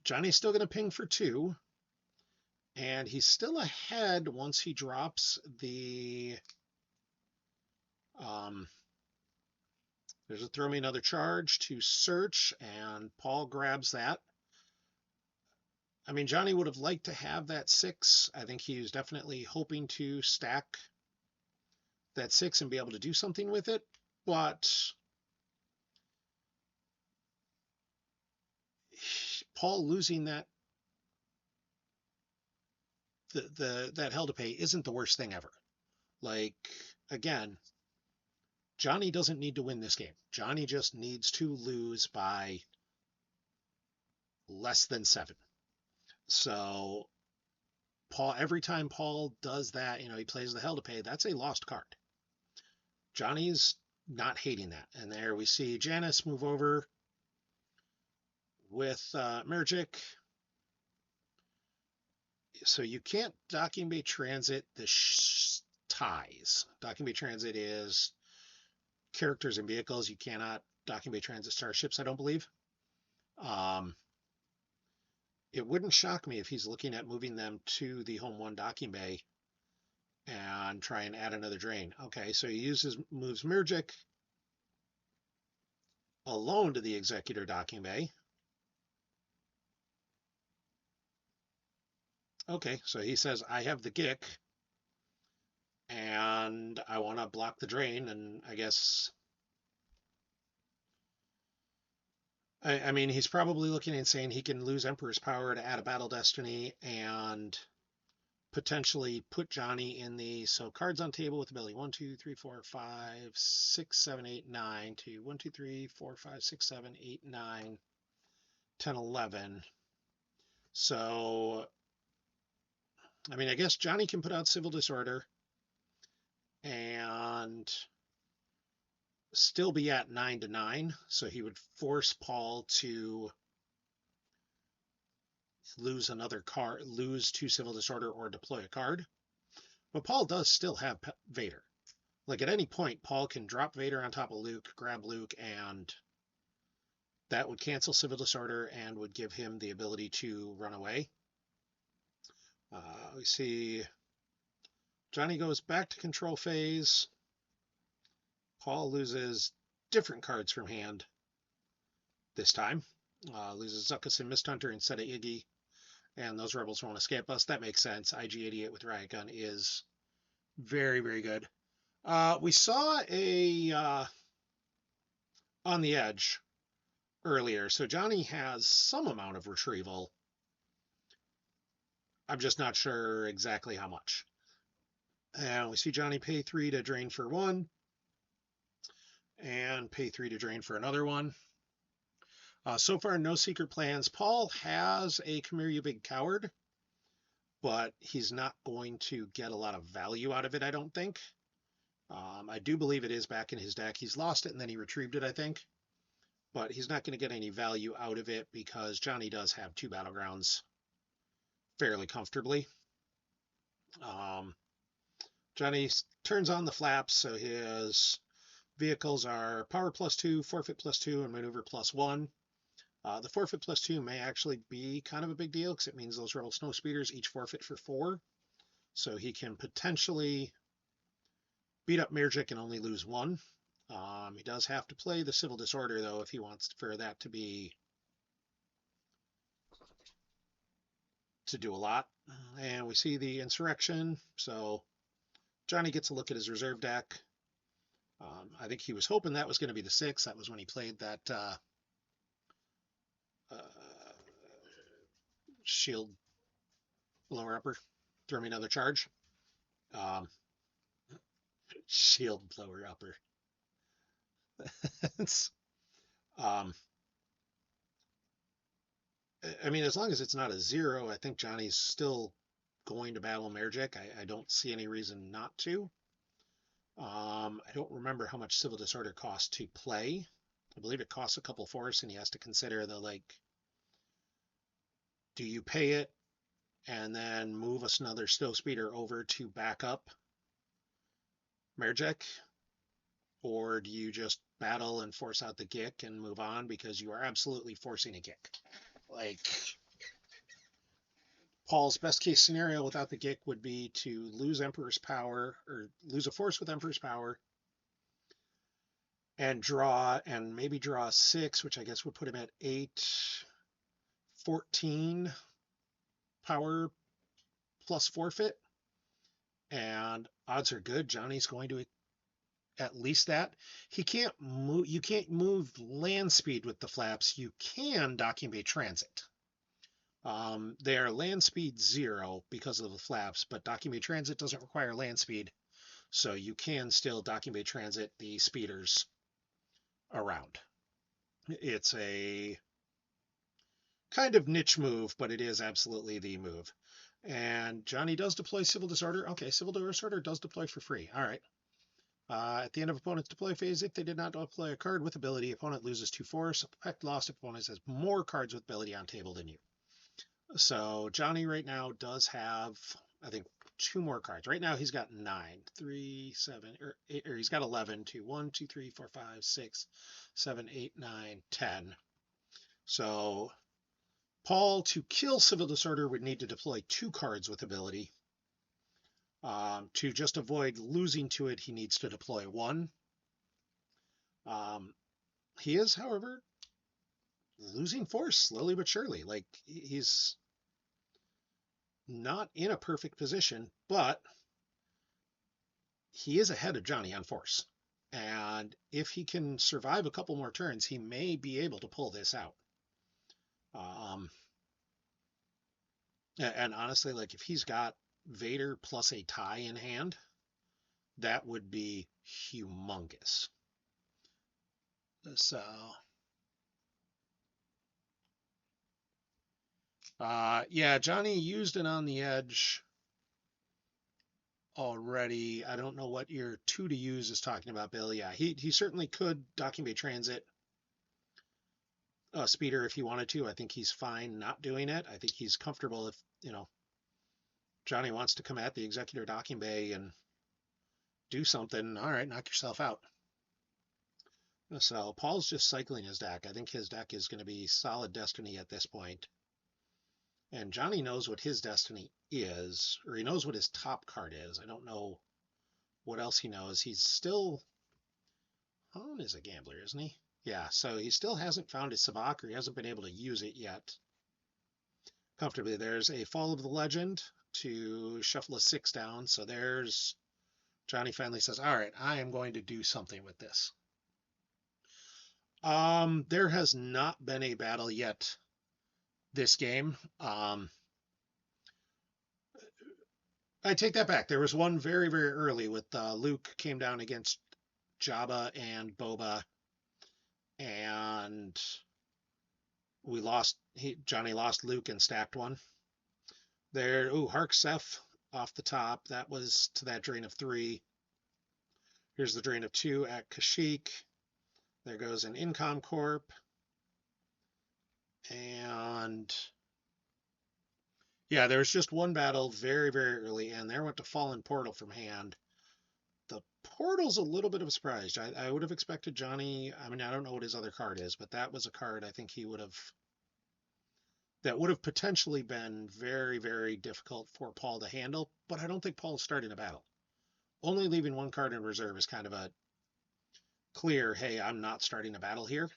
Jonny's still going to ping for 2, and he's still ahead once he drops the there's a throw me another charge to search, and Paul grabs that. I mean, Jonny would have liked to have that 6. I think he was definitely hoping to stack that 6 and be able to do something with it, but Paul losing that that hell to pay isn't the worst thing ever. Like, again, Jonny doesn't need to win this game. Jonny just needs to lose by less than 7. So Paul, every time Paul does that, you know, he plays the hell to pay, that's a lost card. Jonny's not hating that. And there we see Janice move over with Mergic. So you can't Docking Bay Transit the ties. Docking Bay Transit is characters and vehicles. You cannot Docking Bay Transit starships, I don't believe. It wouldn't shock me if he's looking at moving them to the home 1 Docking Bay and try and add another drain. Okay, so he moves Mergic alone to the Executor Docking Bay. Okay, so he says, I have the Gick, and I want to block the drain, and I guess... I mean, he's probably looking and saying he can lose Emperor's Power to add a Battle Destiny and potentially put Jonny in the... So cards on table with ability 1, 2, 3, 4, 5, 6, 7, 8, 9 to 1, 2, 3, 4, 5, 6, 7, 8, 9, 10, 11. So, I mean, I guess Jonny can put out Civil Disorder and still be at 9-9. So he would force Paul to lose another card, lose 2 Civil Disorder or deploy a card. But Paul does still have Vader. Like at any point, Paul can drop Vader on top of Luke, grab Luke, and that would cancel Civil Disorder and would give him the ability to run away. We see Jonny goes back to control phase. Paul loses different cards from hand this time. Loses Zuckuss and Mist Hunter instead of Iggy. And those rebels won't escape us. That makes sense. IG-88 with Riot Gun is very, very good. We saw a On the Edge earlier. So Jonny has some amount of retrieval. I'm just not sure exactly how much. And we see Jonny pay 3 to drain for 1. And pay 3 to drain for another one. So far, no secret plans. Paul has a Come Here, You Big Coward, but he's not going to get a lot of value out of it, I don't think. I do believe it is back in his deck. He's lost it and then he retrieved it, I think. But he's not going to get any value out of it because Jonny does have 2 battlegrounds fairly comfortably. Jonny turns on the flaps, so his vehicles are power +2, forfeit +2, and maneuver +1. The forfeit +2 may actually be kind of a big deal because it means those Rebel Snow Speeders each forfeit for 4. So he can potentially beat up Mergic and only lose 1. He does have to play the Civil Disorder, though, if he wants for that to do a lot. And we see the Insurrection, so Jonny gets a look at his reserve deck. I think he was hoping that was going to be the 6. That was when he played that shield lower upper. Throw me another charge. Shield lower upper. I mean, as long as it's not a 0, I think Jonny's still going to battle Mergic. I don't see any reason not to. I don't remember how much Civil Disorder costs to play. I believe it costs a couple force, and he has to consider the, like, do you pay it and then move us another Snow Speeder over to back up Mergic? Or do you just battle and force out the Gick and move on because you are absolutely forcing a Gick? Like, Paul's best case scenario without the Gick would be to lose Emperor's Power, or lose a force with Emperor's Power, and maybe draw 6, which I guess would put him at 8, 14 power plus forfeit. And odds are good Jonny's going to at least that. He can't move. You can't move land speed with the flaps. You can Docking Bay Transit. They are land speed 0 because of the flaps, but Docking Bay Transit doesn't require land speed, so you can still Docking Bay Transit the speeders around. It's a kind of niche move, but it is absolutely the move. And Jonny does deploy Civil Disorder. Okay, Civil Disorder does deploy for free. All right. At the end of opponent's deploy phase, if they did not deploy a card with ability, opponent loses 2 force. Effect lost if opponent has more cards with ability on table than you. So Jonny right now does have, I think, 2 more cards. Right now he's got 9, 3, 7, or 8, or he's got 11, 2, 1, 2, 3, 4, 5, 6, 7, 8, 9, 10. So Paul, to kill Civil Disorder, would need to deploy 2 cards with ability. To just avoid losing to it, he needs to deploy 1. He is, however, losing force slowly but surely. Like, he's not in a perfect position, but he is ahead of Jonny on force. And if he can survive a couple more turns, he may be able to pull this out. And honestly, like, if he's got Vader plus a tie in hand, that would be humongous. So, yeah, Jonny used it on the edge already. I don't know what your 2 to use is talking about, Bill. Yeah, he certainly could Docking Bay Transit Speeder if he wanted to. I think he's fine not doing it. I think he's comfortable if, Jonny wants to come at the Executor Docking Bay and do something. All right, knock yourself out. So Paul's just cycling his deck. I think his deck is going to be solid Destiny at this point. And Jonny knows what his Destiny is, or he knows what his top card is. I don't know what else he knows. He's still, Holland is a gambler, isn't he? Yeah, so he still hasn't found his Savak, or he hasn't been able to use it yet comfortably. There's a Fall of the Legend to shuffle a 6 down. So there's, Jonny finally says, all right, I am going to do something with this. There has not been a battle yet this game. I take that back. There was one very, very early with Luke came down against Jabba and Boba, and we lost. Jonny lost Luke and stacked one. There, ooh, Hark Seth off the top. That was to that drain of 3. Here's the drain of 2 at Kashyyyk. There goes an Incom Corp. And yeah, there was just one battle very, very early, and there went to Fallen Portal from hand. The Portal's a little bit of a surprise. I would have expected Jonny, I mean, I don't know what his other card is, but that was a card I think that would have potentially been very, very difficult for Paul to handle, but I don't think Paul's starting a battle. Only leaving 1 card in reserve is kind of a clear, hey, I'm not starting a battle here.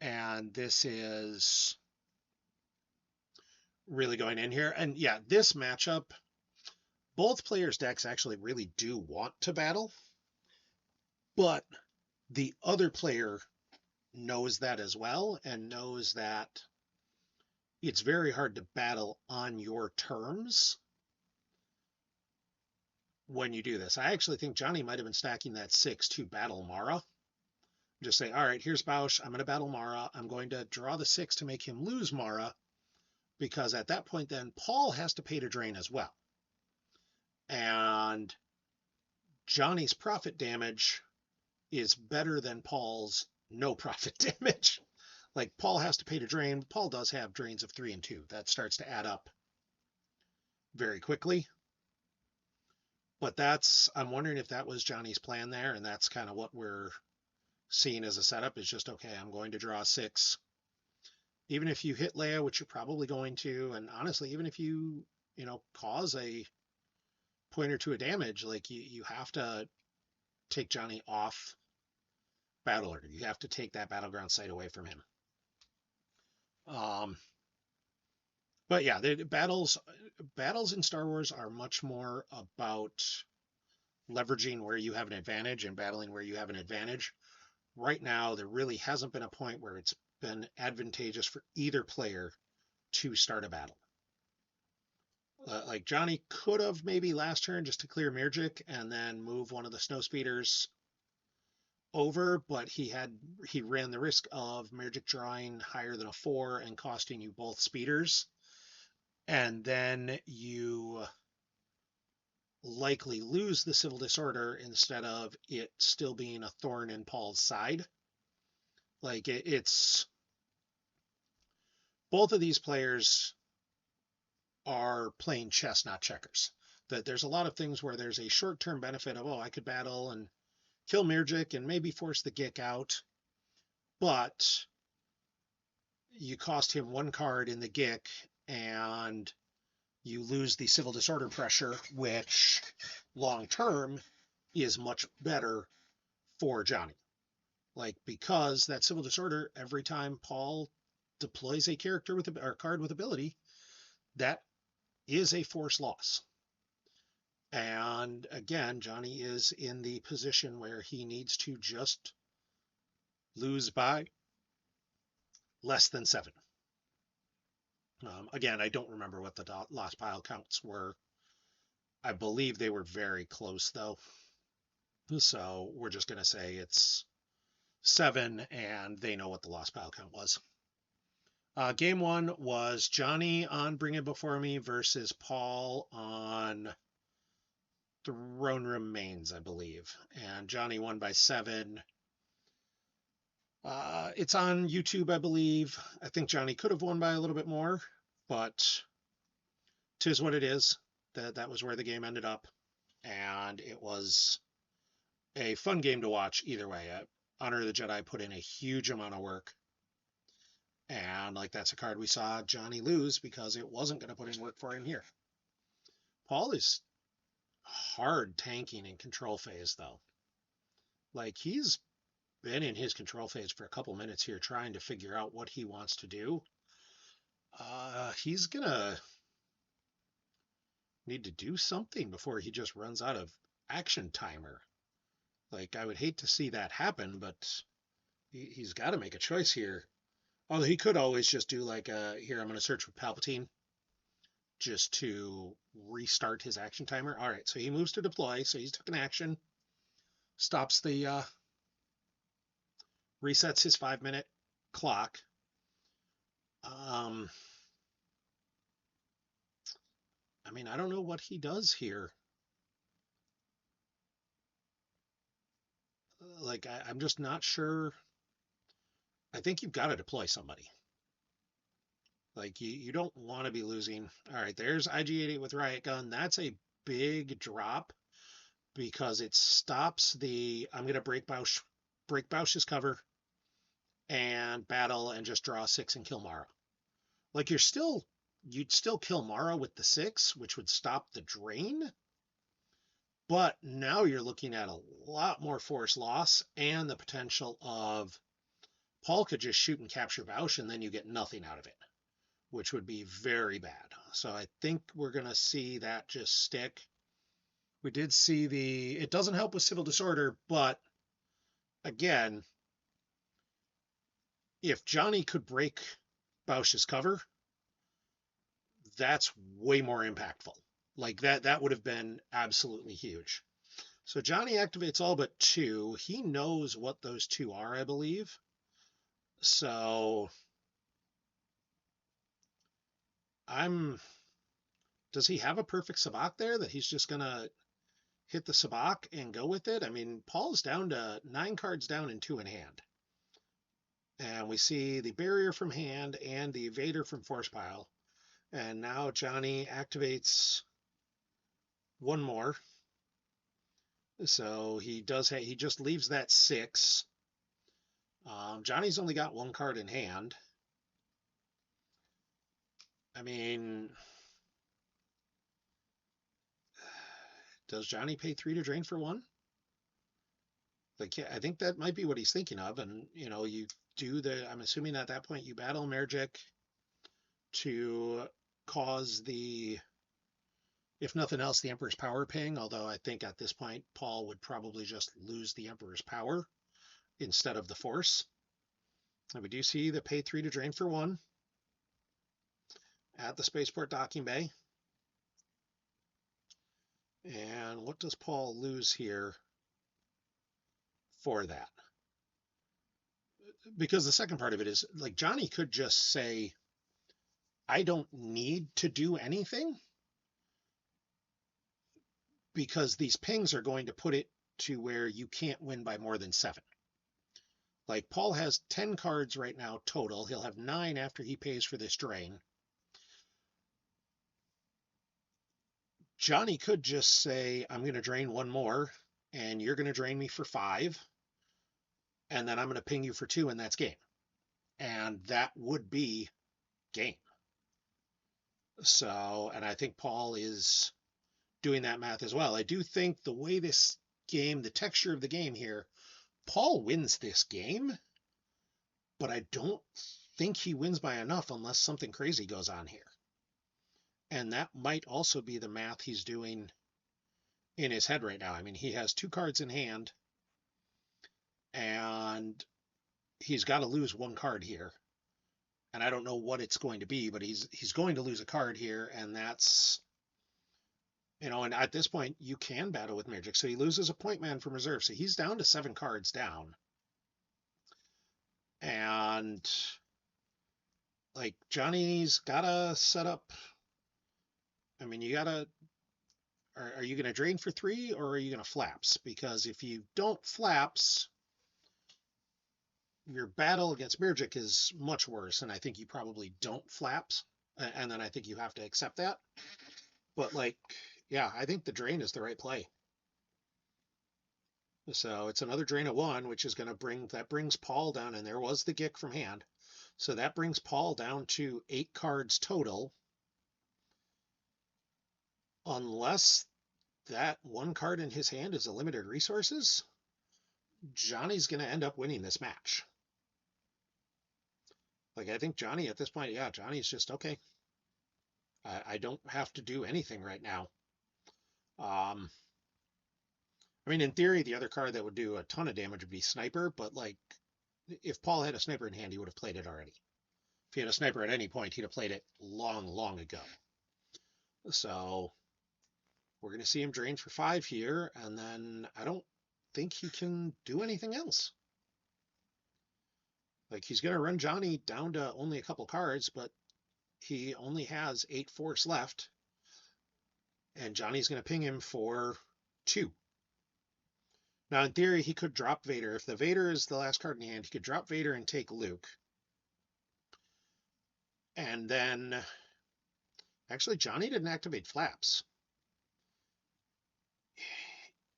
And this is really going in here. And yeah, this matchup, both players' decks actually really do want to battle, but the other player knows that as well and knows that it's very hard to battle on your terms when you do this. I actually think Jonny might have been stacking that 6 to battle Mara. Just say, all right, here's Bausch. I'm going to battle Mara. I'm going to draw the 6 to make him lose Mara, because at that point, then Paul has to pay to drain as well. And Jonny's profit damage is better than Paul's no profit damage. Like, Paul has to pay to drain. Paul does have drains of 3 and 2. That starts to add up very quickly. But I'm wondering if that was Jonny's plan there, and that's kind of what we're seeing as a setup, is just, okay, I'm going to draw 6. Even if you hit Leia, which you're probably going to, and honestly, even if you cause a point or two of damage, like, you have to take Jonny off battle order. You have to take that battleground site away from him. But yeah, the battles in Star Wars are much more about leveraging where you have an advantage and battling where you have an advantage. Right now, there really hasn't been a point where it's been advantageous for either player to start a battle. Like, Jonny could have maybe last turn just to clear Mirjik and then move one of the snow speeders over, but he ran the risk of Mirjik drawing higher than a 4 and costing you both speeders, and then you likely lose the civil disorder instead of it still being a thorn in Paul's side. Like, it's both of these players are playing chess, not checkers. That there's a lot of things where there's a short-term benefit of, oh, I could battle and kill Mirjik and maybe force the Gik out, but you cost him 1 card in the Gik and you lose the civil disorder pressure, which long term is much better for Jonny. Like, because that civil disorder, every time Paul deploys a character with or card with ability, that is a force loss. And again, Jonny is in the position where he needs to just lose by less than 7. Again, I don't remember what the lost pile counts were. I believe they were very close, though. So we're just going to say it's 7, and they know what the lost pile count was. Game 1 was Jonny on Bring It Before Me versus Paul on Throne Remains, I believe. And Jonny won by 7. It's on YouTube, I believe. I think Jonny could have won by a little bit more, but 'tis what it is. That was where the game ended up, and it was a fun game to watch either way. Honor of the Jedi put in a huge amount of work, and like, that's a card we saw Jonny lose because it wasn't going to put in work for him here. Paul is hard tanking in control phase, though. Like, he's been in his control phase for a couple minutes here trying to figure out what he wants to do. He's gonna need to do something before he just runs out of action timer. Like, I would hate to see that happen, but he's got to make a choice here. Although he could always just do like, here, I'm going to search for Palpatine just to restart his action timer. All right, so he moves to deploy, so he's taking action, stops the, resets his 5-minute clock. I mean, I don't know what he does here. Like, I'm just not sure. I think you've got to deploy somebody. Like, you don't want to be losing. All right, there's IG-88 with Riot Gun. That's a big drop because it stops the, I'm going to break Bausch's cover and battle and just draw 6 and kill Mara. Like, you'd still kill Mara with the 6, which would stop the drain. But now you're looking at a lot more force loss and the potential of Paul could just shoot and capture Bausch and then you get nothing out of it, which would be very bad. So I think we're going to see that just stick. We did see it doesn't help with civil disorder, but again, if Jonny could break Bausch's cover, that's way more impactful. Like that would have been absolutely huge. So Jonny activates all but two. He knows what those two are, I believe. So does he have a perfect sabak there that he's just gonna hit the sabak and go with it? I mean, Paul's down to 9 cards down and 2 in hand. And we see the barrier from hand and the evader from force pile. And now Jonny activates one more. So he just leaves that 6. Jonny's only got 1 card in hand. I mean, does Jonny pay 3 to drain for 1? Like, yeah, I think that might be what he's thinking of. And, you do I'm assuming at that point you battle Mergic to cause if nothing else, the Emperor's Power ping. Although I think at this point, Paul would probably just lose the Emperor's Power instead of the Force. And we do see the pay 3 to drain for 1 at the Spaceport docking bay. And what does Paul lose here for that? Because the second part of it is, like, Jonny could just say, I don't need to do anything because these pings are going to put it to where you can't win by more than 7. Like, Paul has 10 cards right now total. He'll have 9 after he pays for this drain. Jonny could just say, I'm going to drain 1 more, and you're going to drain me for 5, and then I'm going to ping you for 2, and that's game. And that would be game. So, and I think Paul is doing that math as well. I do think the way this game, the texture of the game here, Paul wins this game, but I don't think he wins by enough unless something crazy goes on here. And that might also be the math he's doing in his head right now. I mean, he has 2 cards in hand, and he's got to lose 1 card here. And I don't know what it's going to be, but he's going to lose a card here, and that's, and at this point, you can battle with Magic. So he loses a point man from reserve. So he's down to 7 cards down. And, like, Jonny's got to set up. I mean, you got to. Are you going to drain for 3 or are you going to flaps? Because if you don't flaps, your battle against Mirjic is much worse. And I think you probably don't flaps. And then I think you have to accept that. But, like, yeah, I think the drain is the right play. So it's another drain of 1, which is going to brings Paul down. And there was the Gick from hand. So that brings Paul down to 8 cards total. Unless that 1 card in his hand is a limited resources, Jonny's going to end up winning this match. Like, I think Jonny at this point, yeah, Jonny's just, okay, I don't have to do anything right now. I mean, in theory, the other card that would do a ton of damage would be Sniper, but, like, if Paul had a Sniper in hand, he would have played it already. If he had a Sniper at any point, he'd have played it long, long ago. So we're going to see him drain for 5 here, and then I don't think he can do anything else. Like, he's going to run Jonny down to only a couple cards, but he only has 8 force left, and Jonny's going to ping him for 2. Now, in theory, he could drop Vader. If the Vader is the last card in hand, he could drop Vader and take Luke. And then, actually, Jonny didn't activate flaps.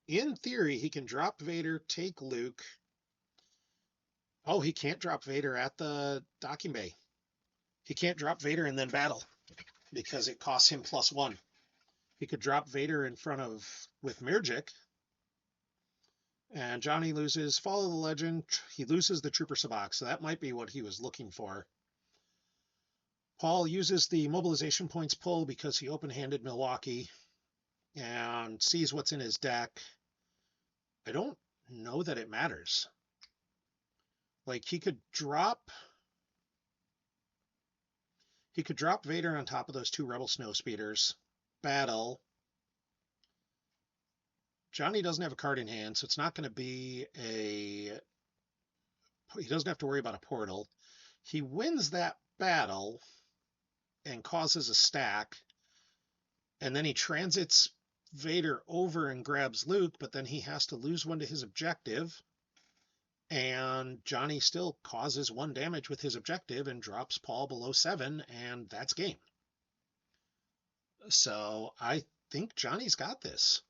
In theory, he can drop Vader, take Luke. Oh, he can't drop Vader at the docking bay. He can't drop Vader and then battle because it costs him +1. He could drop Vader in front of with Mirjik, and Jonny loses Follow the Legend. He loses the Trooper Sabak, so that might be what he was looking for. Paul uses the mobilization points pull because he open-handed Milwaukee and sees what's in his deck. I don't know that it matters. Like, he could drop Vader on top of those 2 Rebel Snowspeeders, battle. Jonny doesn't have a card in hand, so it's not going to be a... He doesn't have to worry about a portal. He wins that battle and causes a stack, and then he transits Vader over and grabs Luke, but then he has to lose 1 to his objective, and Jonny still causes 1 damage with his objective and drops Paul below 7, and that's game. So I think Jonny's got this.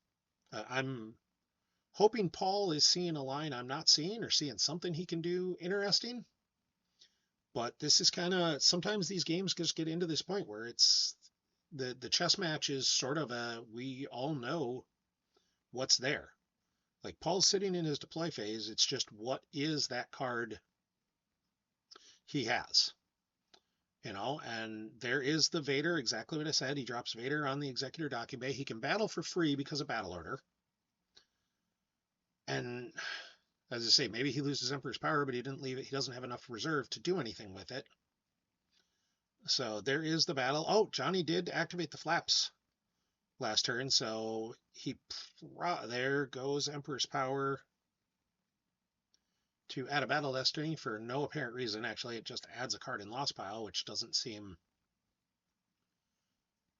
I'm hoping Paul is seeing a line I'm not seeing, or seeing something he can do interesting. But this is kind of, sometimes these games just get into this point where it's the chess match is sort of a, we all know what's there. Like, Paul's sitting in his deploy phase. It's just, what is that card he has? You know, and there is the Vader, exactly what I said. He drops Vader on the Executor Docking Bay. He can battle for free because of battle order. And as I say, maybe he loses Emperor's Power, but he didn't leave it. He doesn't have enough reserve to do anything with it. So there is the battle. Oh, Jonny did activate the flaps last turn, so there goes Emperor's Power to add a battle destiny for no apparent reason. Actually, it just adds a card in lost pile, which doesn't seem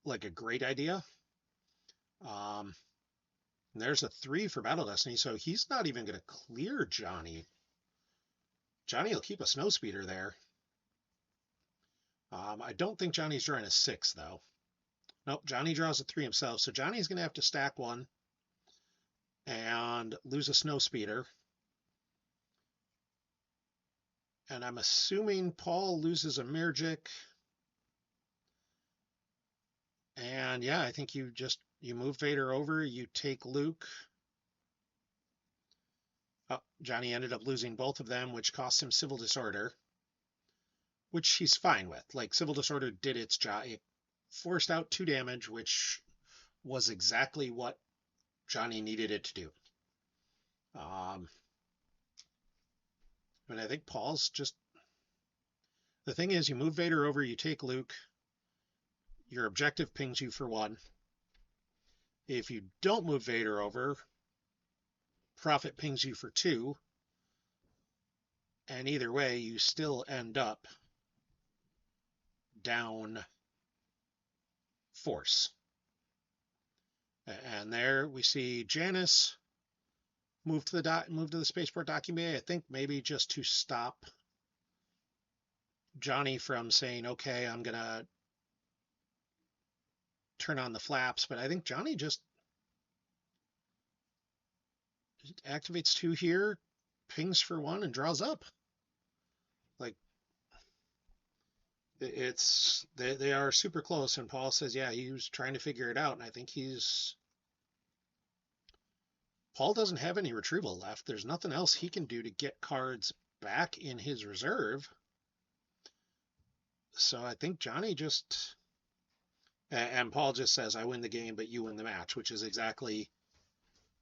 like a great idea. There's a 3 for battle destiny, so he's not even going to clear Jonny. Jonny will keep a snowspeeder there. I don't think Johnny's drawing a 6, though. Nope, Jonny draws a 3 himself, so Johnny's going to have to stack 1 and lose a snowspeeder. And I'm assuming Paul loses a Mirjik. And yeah, I think you move Vader over, you take Luke. Oh, Jonny ended up losing both of them, which cost him Civil Disorder, which he's fine with. Like, Civil Disorder did its job. It forced out 2 damage, which was exactly what Jonny needed it to do. But I think Paul's just... The thing is, you move Vader over, you take Luke, your objective pings you for 1. If you don't move Vader over, Prophet pings you for 2. And either way, you still end up down force. And there we see Janice move to the spaceport docking bay. I think maybe just to stop Jonny from saying, okay, I'm gonna turn on the flaps. But I think Jonny just activates 2 here, pings for 1, and draws up. Like, they are super close, and Paul says, yeah, he was trying to figure it out, and I think Paul doesn't have any retrieval left. There's nothing else he can do to get cards back in his reserve. So I think Jonny just... And Paul just says, I win the game, but you win the match, which is exactly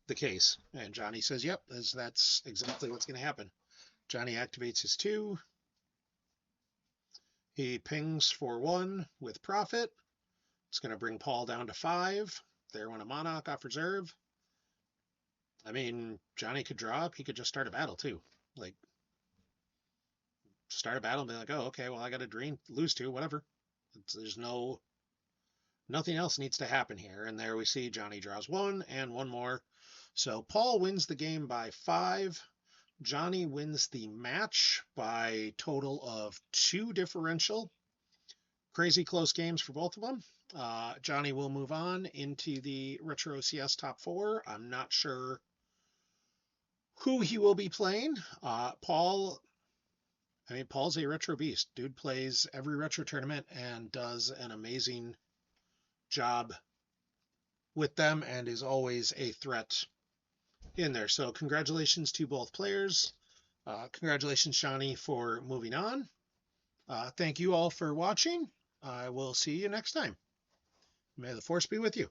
the case. And Jonny says, yep, that's exactly what's going to happen. Jonny activates his 2. He pings for 1 with Prophet. It's going to bring Paul down to 5. There went a Monarch off reserve. I mean, Jonny could drop. He could just start a battle, too. Like, start a battle and be like, oh, okay, well, I got to lose 2, whatever. There's nothing else needs to happen here. And there we see Jonny draws 1 and 1 more. So Paul wins the game by 5. Jonny wins the match by total of 2 differential. Crazy close games for both of them. Jonny will move on into the Retro OCS top 4. I'm not sure who he will be playing. Paul's a retro beast. Dude plays every retro tournament and does an amazing job with them and is always a threat in there. So congratulations to both players. Congratulations, Jonny, for moving on. Thank you all for watching. I will see you next time. May the force be with you.